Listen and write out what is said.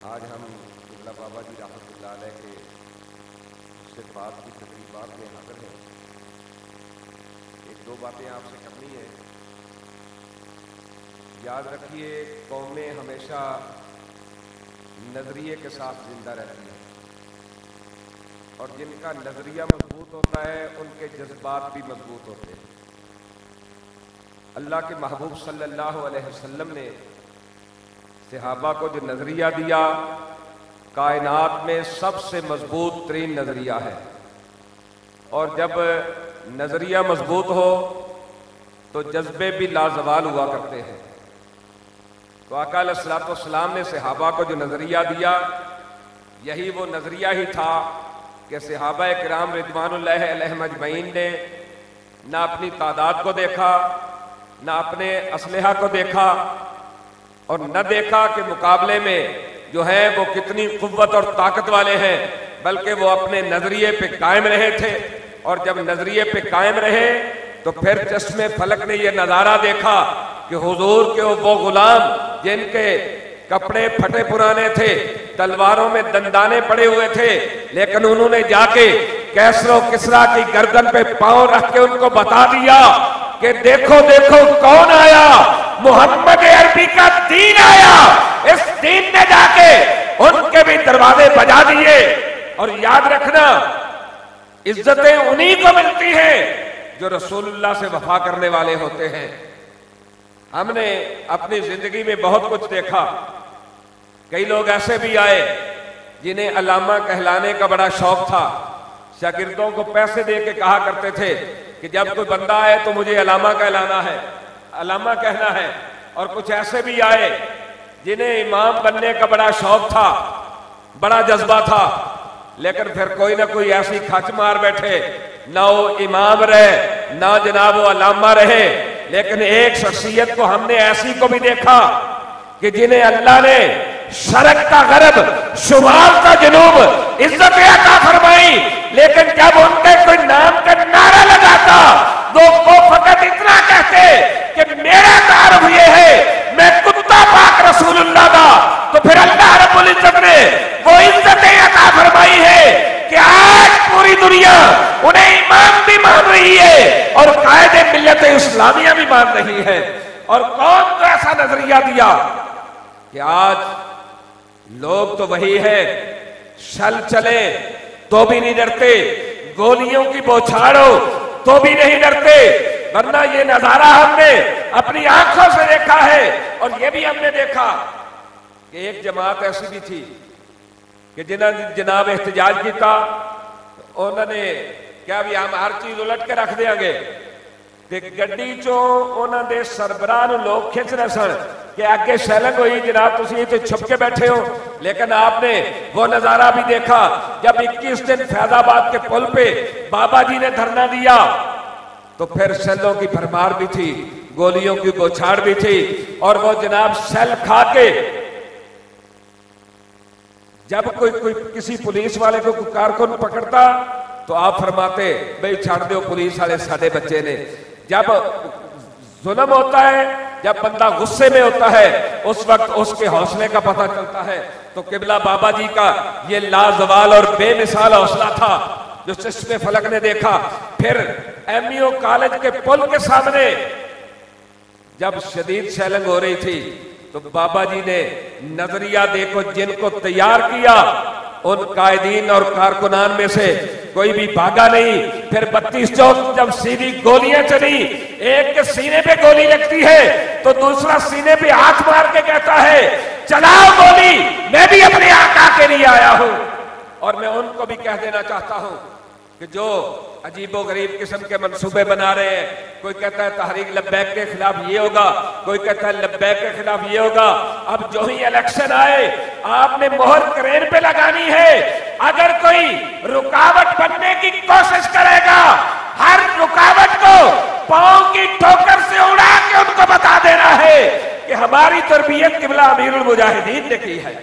आज हम किबला बाबा जी रहमतुल्लाह अलैह के उससे बात की तकरीबात में हाजिर हैं। एक दो बातें आपसे करनी है। याद रखिए, कौमें हमेशा नजरिए के साथ जिंदा रहती हैं और जिनका नजरिया मजबूत होता है उनके जज्बात भी मजबूत होते हैं। अल्लाह के महबूब सल्लल्लाहु अलैहि वसल्लम ने सहाबा को जो नजरिया दिया, कायनात में सबसे मजबूत तरीन नजरिया है। और जब नजरिया मजबूत हो तो जज्बे भी लाजवाल हुआ करते हैं। तो आका अलैहिस्सलातु वस्सलाम ने सहाबा को जो नजरिया दिया, यही वो नजरिया ही था कि सहाबा किराम रिदवानुल्लाह अलैहिम अजमईन ने ना अपनी तादाद को देखा, ना अपने असलहा को देखा और न देखा कि मुकाबले में जो है वो कितनी कुव्वत और ताकत वाले हैं, बल्कि वो अपने नजरिए पे कायम रहे थे। और जब नजरिए पे कायम रहे तो फिर चश्मे फलक ने ये नजारा देखा कि हुजूर के वो गुलाम जिनके कपड़े फटे पुराने थे, तलवारों में दंदाने पड़े हुए थे, लेकिन उन्होंने जाके कैसरो किसरा की गर्दन पे पांव रख के उनको बता दिया कि देखो देखो कौन आया, मोहम्मद अरबी का दीन आया। इस दीन ने जाके उनके भी दरवाजे बजा दिए। और याद रखना, इज्जतें उन्हीं को मिलती हैं जो रसूलुल्लाह से वफा करने वाले होते हैं। हमने अपनी जिंदगी में बहुत कुछ देखा। कई लोग ऐसे भी आए जिन्हें अल्लामा कहलाने का बड़ा शौक था। शागिर्दों को पैसे दे के कहा करते थे कि जब कोई बंदा आए तो मुझे अल्लामा कहलाना है, अल्लामा कहना है। और कुछ ऐसे भी आए जिन्हें इमाम बनने का बड़ा शौक था, बड़ा जज्बा था, लेकिन फिर कोई ना कोई ऐसी खच मार बैठे, ना वो इमाम रहे ना जनाब वो अल्लामा रहे। लेकिन एक शख्सियत को हमने ऐसी को भी देखा कि जिन्हें अल्लाह ने शरक का गरब, शुमाल का जुनूब इज्जत अता फरमाई, लेकिन जब उनके कोई नाम का नारा लगाता तो वो फकत इतना कहते कि मेरा तारुफ ये है, मैं कुत्ता पाक रसूलुल्लाह का। तो फिर अल्लाह रब्बुल इज्जत ने वो इज्जतें अता फरमाई है कि आज पूरी दुनिया उन्हें इमाम भी मान रही है और कायदे मिल्लत इस्लामिया भी मान रही है। और कौन को ऐसा नजरिया दिया कि आज लोग तो वही है, शल चले तो भी नहीं डरते, गोलियों की बौछारो तो भी नहीं डरते। वरना ये नजारा हमने अपनी आंखों से देखा है। और ये भी हमने देखा कि एक जमात ऐसी भी थी कि जिन्होंने जनाब एहतजाज किया, उन्होंने क्या भी हम हर चीज उलट के रख देंगे कि गड्डी चो उन्होंने सरबराह लोग खिंच रहे सन कि आगे शैलिंग हुई, जनाब तुम इतने छुप के बैठे हो। लेकिन आपने वो नजारा भी देखा जब 21 दिन फैजाबाद के पुल पे बाबा जी ने धरना दिया, तो फिर शैलों की भरमार भी थी, गोलियों की बौछार भी थी। और वो जनाब शैल खा के जब कोई किसी पुलिस वाले को कोई कारकुन पकड़ता तो आप फरमाते भाई छाड़ दो, पुलिस वाले साढ़े बच्चे ने। जब जुल्म होता है, जब बंदा गुस्से में होता है, उस वक्त उसके हौसले का पता चलता है। तो किबला बाबा जी का ये लाजवाल और बेमिसाल हौसला था जो चश्मे फलक ने देखा। फिर एमईओ कॉलेज के पुल के सामने जब शदीद शैलिंग हो रही थी तो बाबा जी ने नजरिया देखो जिनको तैयार किया, उन कायदीन और कारकुनान में से कोई भी भागा नहीं। फिर 32 चौक जब सीधी गोलियां चली, एक के सीने पे गोली लगती है तो दूसरा सीने पे हाथ मार के कहता है चलाओ गोली, मैं भी अपने आका के लिए आया हूं। और मैं उनको भी कह देना चाहता हूं कि जो अजीबो गरीब किस्म के मंसूबे बना रहे हैं, कोई कहता है तहरीक लब्बैक के खिलाफ ये होगा, कोई कहता है लब्बैक के खिलाफ ये होगा। अब जो ही इलेक्शन आए आपने मोहर क्रेन पे लगानी है। अगर कोई रुकावट बनने की कोशिश करेगा, हर रुकावट को पांव की ठोकर से उड़ा के उनको बता देना है कि हमारी तरबियत किबला अमीरुल मुजाहिदीन ने की है।